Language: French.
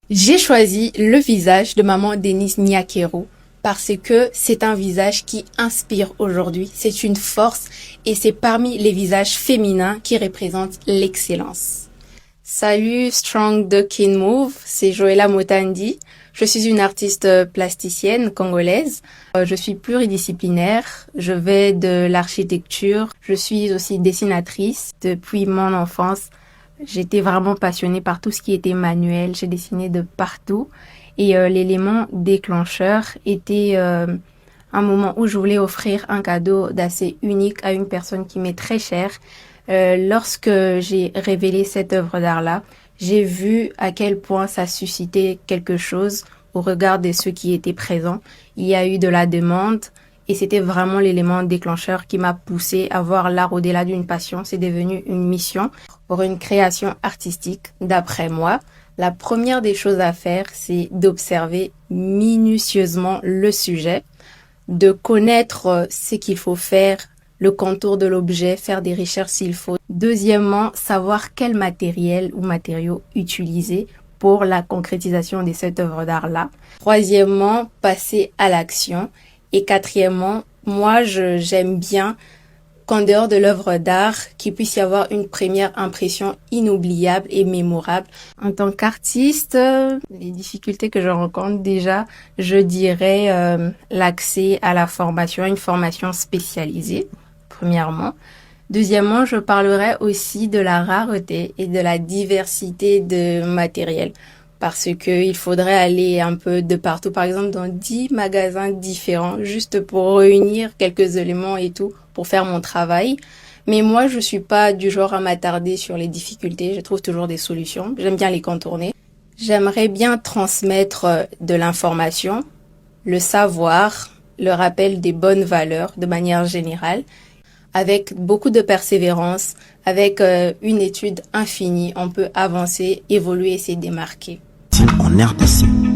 J'ai choisi le visage de maman Denise Nyakero parce que c'est un visage qui inspire aujourd'hui, c'est une force et c'est parmi les visages féminins qui représentent l'excellence. Salut Strong Ducking Move, c'est Joëlla Motandi. Je suis une artiste plasticienne congolaise. Je suis pluridisciplinaire, je vais de l'architecture, je suis aussi dessinatrice depuis mon enfance. J'étais vraiment passionnée par tout ce qui était manuel, j'ai dessiné de partout et l'élément déclencheur était un moment où je voulais offrir un cadeau d'assez unique à une personne qui m'est très chère. Lorsque j'ai révélé cette œuvre d'art-là, j'ai vu à quel point ça suscitait quelque chose au regard de ceux qui étaient présents. Il y a eu de la demande et c'était vraiment l'élément déclencheur qui m'a poussé à voir l'art au-delà d'une passion. C'est devenu une mission pour une création artistique, d'après moi. La première des choses à faire, c'est d'observer minutieusement le sujet, de connaître ce qu'il faut faire, le contour de l'objet, faire des recherches s'il faut. Deuxièmement, savoir quel matériel ou matériaux utiliser pour la concrétisation de cette œuvre d'art-là. Troisièmement, passer à l'action. Et quatrièmement, j'aime bien qu'en dehors de l'œuvre d'art, qu'il puisse y avoir une première impression inoubliable et mémorable. En tant qu'artiste, les difficultés que je rencontre déjà, je dirais l'accès à la formation, une formation spécialisée, premièrement. Deuxièmement, je parlerai aussi de la rareté et de la diversité de matériel. Parce que il faudrait aller un peu de partout, par exemple dans 10 magasins différents, juste pour réunir quelques éléments et tout, pour faire mon travail. Mais moi, je suis pas du genre à m'attarder sur les difficultés, je trouve toujours des solutions, j'aime bien les contourner. J'aimerais bien transmettre de l'information, le savoir, le rappel des bonnes valeurs de manière générale, avec beaucoup de persévérance, avec une étude infinie, on peut avancer, évoluer et se démarquer. En RDC.